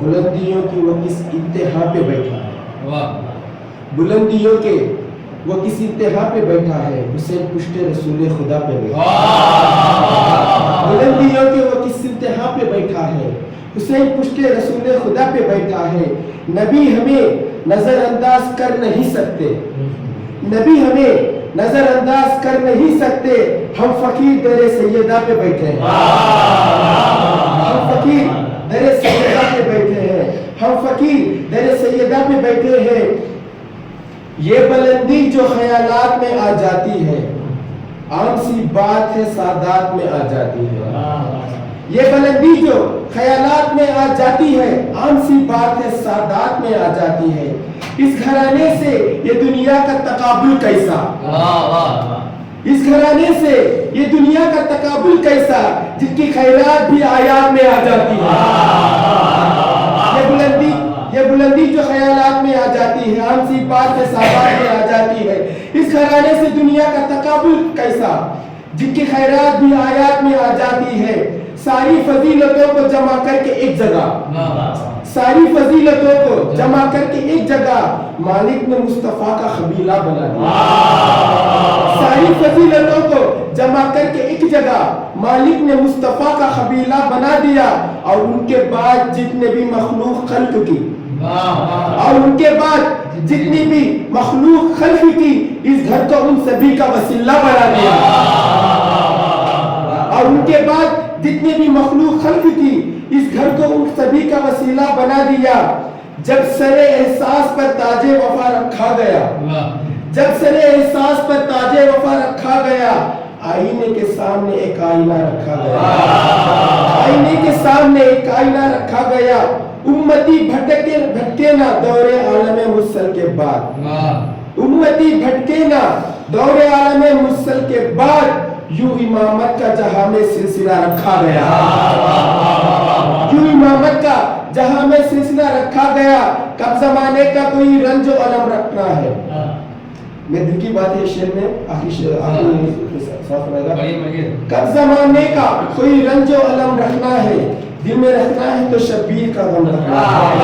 بلندیوں کی وہ کس انتہا پہ بیٹھا ہے، بلندیوں کے وہ کس انتہا پہ بیٹھا ہے، حسین پشت رسول خدا پہ بیٹھا ہے۔ بلندیوں کے وہ کس انتہا پہ بیٹھا ہے، حسین پشت رسول خدا پہ بیٹھا ہے۔ نبی ہمیں نظر انداز کر نہیں سکتے، نبی ہمیں نظر انداز کر نہیں سکتے، ہم فقیر در سیدہ پہ بیٹھے ہیں، ہم فقیر در سیدہ پہ بیٹھے ہیں، ہم فقیر در سیدہ پہ بیٹھے ہیں۔ یہ بلندی جو خیالات میں آ جاتی ہے، عام سی بات ہے سادات میں آ جاتی ہے۔ یہ بلندی جو خیالات میں آ جاتی ہے، عام سی بات ہے سادات میں آ جاتی ہے۔ اس گھرانے سے یہ دنیا کا تقابل کیسا، اس گھرانے سے یہ دنیا کا تقابل کیسا، جن کی خیرات بھی آیات میں آ جاتی ہے۔ یہ بلندی جو خیالات میں آ جاتی ہے، عام سی بات ہے سادات میں آ جاتی ہے۔ اس گھرانے سے دنیا کا تقابل کیسا، جن کی خیرات بھی آیات میں آ جاتی ہے۔ ساری فضیلتوں کو جمع کر کے ایک جگہ، ساری فضیلتوں کو جمع کر کے ایک جگہ مالک نے مصطفیٰ کا قبیلہ بنا دیا۔ ساری فضیلتوں کو جمع کر کے ایک جگہ مالک نے مصطفیٰ کا قبیلہ بنا دیا، اور ان کے بعد جتنے بھی مخلوق خلق کی، اور ان کے بعد جتنی بھی مخلوق خلق کی، اس گھر کو ان سبھی کا وسیلہ بنا دیا، اور ان کے بعد جتنی بھی مخلوق خلق کی، اس گھر کو ان سبھی کا وسیلہ بنا دیا۔ جب سر احساس پر تاج وفا رکھا گیا، جب سر احساس پر تاج وفا رکھا گیا، آئینے کے سامنے ایک آئینہ رکھا گیا، آئینے کے سامنے ایک آئینہ رکھا گیا۔ امتی بھٹکے نہ دور عالم مرسل کے بعد، امتی بھٹکے نہ دور عالم مرسل کے بعد، یوں امامت کا جہاں میں سلسلہ رکھا گیا، یوں امامت کا جہاں میں سلسلہ رکھا گیا۔ کب زمانے کا کوئی رنج و علم رکھنا ہے، میں دل کی بات ہے شعر میں آخری صاف رہے گا۔ کب زمانے کا کوئی رنج و علم رکھنا ہے، دل میں رکھنا ہے تو شبیر کا غم رکھنا ہے۔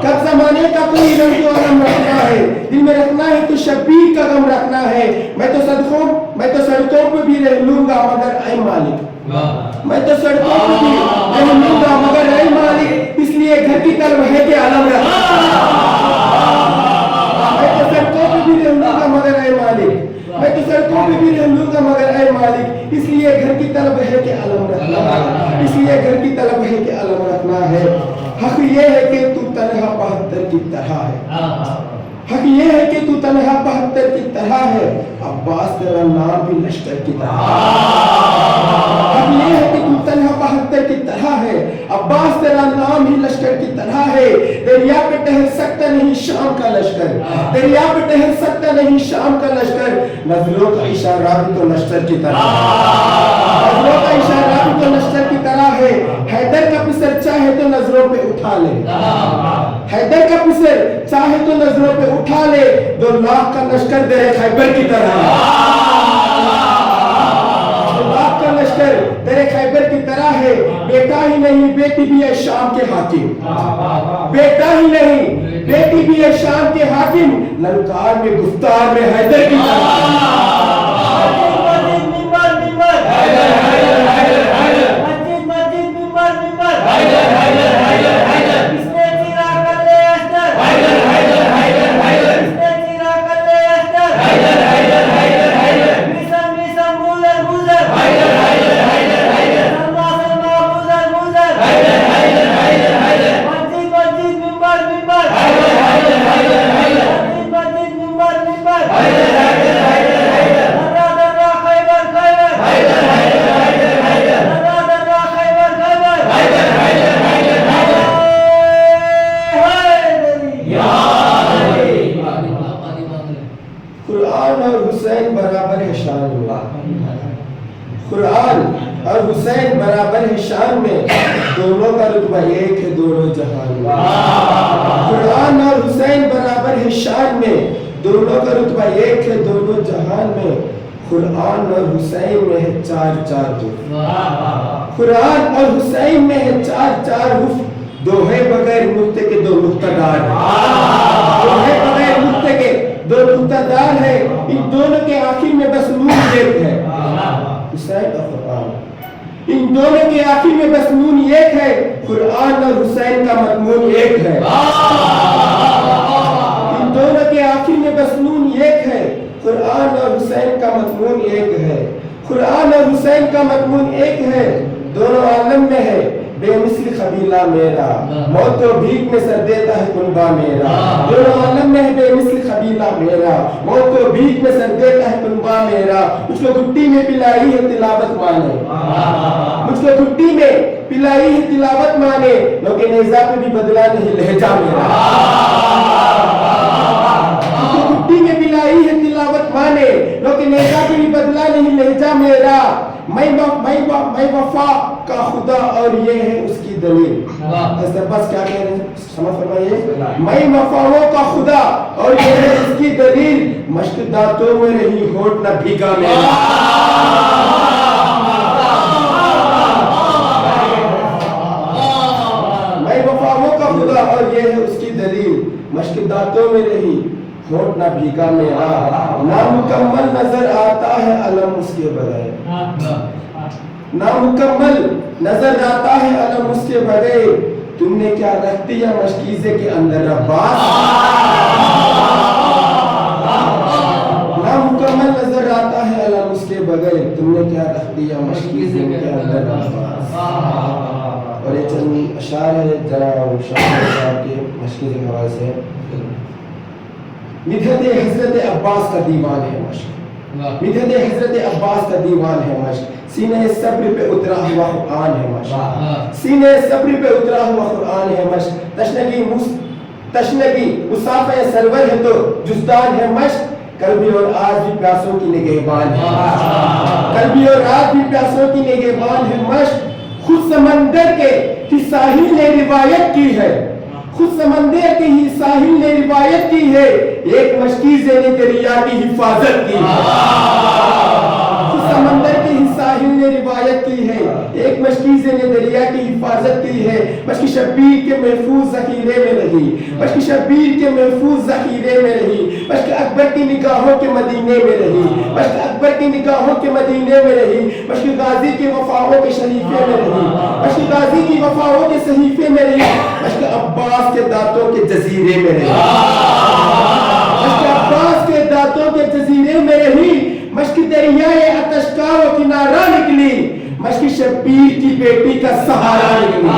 کب زمانے کا کوئی رنج و علم رکھنا ہے، دل میں رکھنا ہے تو شبیر کا غم رکھنا ہے۔ میں تو سڑکوں پہ بھی رہ لوں گا مگر اے مالک، میں تو سڑکوں پہ بھی رہ لوں گا مگر اے مالک، اس لیے گھر کی طرف ہے کہ علم رکھنا۔ میں تو سڑکوں پہ بھی رہ لوں گا مگر اے مالک، میں تو سڑکوں پہ بھی رہ لوں گا مگر اے مالک، اس لیے گھر کی طلب ہے کہ علم رکھنا ہے، اس لیے گھر کی طلب ہے کہ علم رکھنا ہے۔ حق یہ ہے کہ تو تنہا 72 کی طرح ہے، حق یہ ہے کہ تو تنہا 72 کی طرح ہے، عباس تیرا نام بھی لشکر کی طرح ہے۔ حق یہ ہے کہ تو تنہا 72 کی طرح ہے، عباس تیرا نام ہی لشکر کی طرح ہے۔ دریا پہ ٹہل سکتا نہیں شام کا لشکر، دریا پہ ٹہل سکتا نہیں شام کا لشکر، نظروں کا اشارہ بھی تو لشکر کی طرح ہے، نظروں کا اشارہ بھی تو لشکر کی طرح ہے۔ حیدر کا پسر چاہے تو نظروں پہ اٹھا لے، حیدر کا پسر چاہے تو نظروں پہ اٹھا لے، 2 لاکھ کا لشکر در خیبر کی طرح ہے، 2 لاکھ کا لشکر در خیبر کی طرح ہے۔ بیٹا ہی نہیں بیٹی بھی ہے شام کے حاکم، بیٹا ہی نہیں بیٹی بھی ہے شام کے حاکم، للکار میں گفتار میں حیدر کی طرح۔ قرآن اور حسین برابر ہے شان میں، دونوں کا رتبہ ایک ہے دونوں جہان میں۔ قرآن اور حسین برابر ہے شان میں، دونوں کا رتبہ ایک ہے دونوں جہان میں۔ قرآن اور حسین میں ہے چار چار حروف. قرآن اور حسین میں ہے چار چار حروف. دو ہے بغیر نقطے کے دو نقطہ دار ہے. دو ہے بغیر نقطے کے دو نقطہ دار ہے. ان دونوں کے آخر میں بس نون ایک ہے. حسین اور قرآن, ان دونوں کے آخر میں بس نون ایک ہے. قرآن اور حسین کا مضمون ایک ہے. ان دونوں کے آخر میں بس نون ایک ہے. قرآن اور حسین کا مضمون ایک ہے. قرآن اور حسین کا مضمون ایک ہے. دونوں عالم میں ہے بے مثل قبیلہ میرا, موت و بھیک میں سر دیتا ہے کنبہ میرا. دونوں عالم میں ہے بے مثل قبیلہ میرا, موت و بھیک میں سر دیتا ہے کنبہ میرا. مجھ کو گھٹی میں پلائی ہے تلاوت مانے, مجھ کو گھٹی میں پلائی ہے تلاوت مانے. لیکن نیزہ پہ بھی بدلا نہیں لہجہ میرا. مجھ کو گھٹی میں پلائی ہے تلاوت مانے, لیکن نیزہ پہ بھی بدلا نہیں لہجہ میرا. میں وفا کا خدا اور یہ ہے اس کی دلیل. حضرت عباس کیا کہہ رہے ہیں سمجھ فرمائیے. میں وفاؤں کا خدا اور یہ ہے اس کی دلیل, مشق دانتوں میں نہیں ہونٹ نہ بھیگا میرا. میں وفاؤں کا خدا اور یہ ہے اس کی دلیل, مشق دانتوں میں نہیں ہونٹ نہ بھیگا میرا. نامکمل نظر آتا ہے علم اس کے بغیر, نامکمل نظر آتا ہے علم اس کے بغیر. تم نے کیا رکھ دیا مشکیزے کے اندر عباس. نامکمل نظر آتا ہے علم اس کے بغیر. تم نے کیا رکھ دیا مشکیزے کے اندر عباس. اور یہ چند اشعار ہے جناب شاہ صاحب کے مشکیزے کے حوالے سے. مدحت حضرت عباس کا دیوان ہے مشق, مدحت حضرت عباس کا دیوان ہے مشق. سینے صبر پہ اترا ہوا قرآن ہے مشق, سینے صبر پہ اترا ہوا قرآن ہے مشق. تشنگی مسافہ سرور ہے تو جزدان ہے مشق. کل بھی اور آج بھی پیاسوں کی نگہبان ہے, کل بھی اور آج بھی پیاسوں کی نگہبان ہے مشق. خود سمندر کے ساحل نے روایت کی ہے, خود سمندر کے ہی ساحل نے روایت کی ہے, ایک مشکیزے نے دریا کی حفاظت کی ہے. خود سمندر کے ہی ساحل نے روایت کی ہے, ایک مشکیزے نے دریا کی حفاظت کی ہے. مشک شبیر کے محفوظ ذخیرے میں رہی, مشک شبیر کے محفوظ ذخیرے میں رہی. مشک اکبر کی نگاہوں کے مدینے میں رہی, مشک اکبر کی نگاہوں کے مدینے میں رہی. مشک غازی کے وفاؤں کے شریفے میں رہی, مشک غازی کی وفاؤں کے صحیفے میں رہی. مشک عباس کے دانتوں کے جزیرے میں رہی, مشک عباس کے دانتوں کے جزیرے میں رہی. مشک دریائے اتشکا و کنارہ نکلی, مشک شبیر کی بیٹی کا سہارا نکلی.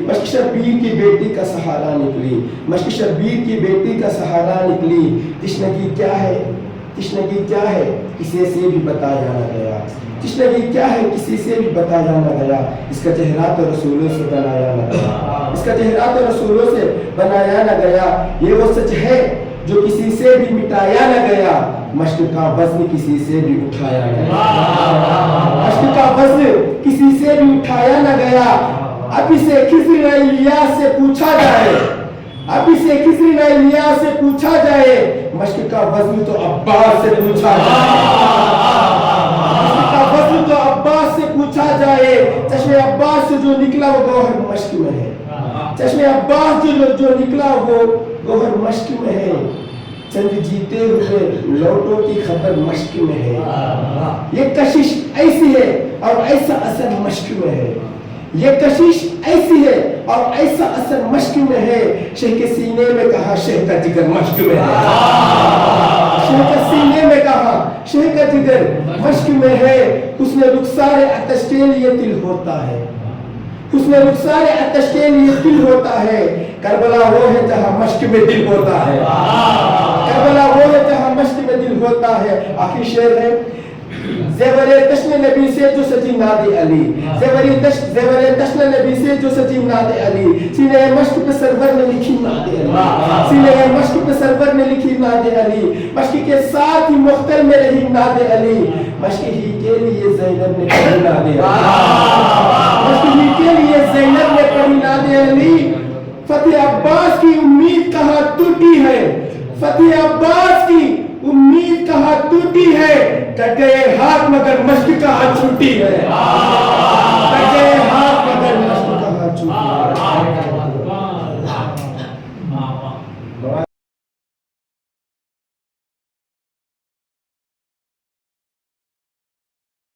مشک شبیر کی بیٹی کا سہارا نکلی, مشک شبیر کی بیٹی کا سہارا نکلی. تشنگی کیا ہے, تشنگی کیا ہے کسی سے بھی بتایا نہ گیا, تشنگی کیا ہے کسی سے بھی بتایا نہ گیا. اس کا چہرہ تو رسولوں سے بنایا نہ گیا, اس کا چہرہ تو رسولوں سے بنایا نہ گیا. یہ وہ سچ ہے جو کسی سے بھی مٹایا نہ گیا. مشق کا وزن کسی سے بھی اٹھایا نہ گیا, مشق کا وزن کسی سے بھی اٹھایا نہ گیا. اب اسے خضر الیاس سے پوچھا جائے, اب اسے خضر الیاس سے پوچھا جائے. مشق کا وزن تو عباس سے پوچھا جائے, مشق کا وزن تو عباس سے پوچھا جائے. چشم عباس سے جو نکلا وہ گوہر مشق میں ہے, چشم عباس جو نکلا وہ گوہر مشق میں ہے. چند جیتے ہوئے لوٹوں کی خبر مشق میں ہے. یہ کشش ایسی ہے اور ایسا اثر مشق میں ہے, یہ کشش ایسی ہے اور ایسا اثر مشق میں ہے. شہ کے سینے میں کہا شہ کا جگر مشق میں ہے, شہ کے سینے میں کہا شہ کا جگر مشق میں ہے. حسن رخسار آتش کے لیے دل ہوتا ہے, حسن رخسار آتش کے لیے دل ہوتا ہے. کربلا وہ ہے جہاں مشق میں دل ہوتا ہے, کربلا وہ ہے جہاں مشق میں دل ہوتا ہے. آخری شعر ہے, زیور تشن نبی سے جو سجی ناد علی، زیور تشن نبی سے جو سجی ناد علی، سینے مشق پہ سرور نے لکھی ناد علی، سینے مشق پہ سرور نے لکھی ناد علی، مشق کے ساتھ ہی مختل میں رہی ناد علی، مشق ہی کے لیے زینب نے پڑھی ناد علی، مشق ہی کے لیے زینب نے پڑھی ناد علی۔ فتح عباس کی امید کہاں ٹوٹی ہے، فتح عباس کی امید کہاں ٹوٹی ہے، کٹ گئے ہاتھ مگر مشق کہاں چھوٹی ہے، کٹ گئے ہاتھ مگر مشق کہاں چھوٹی ہے۔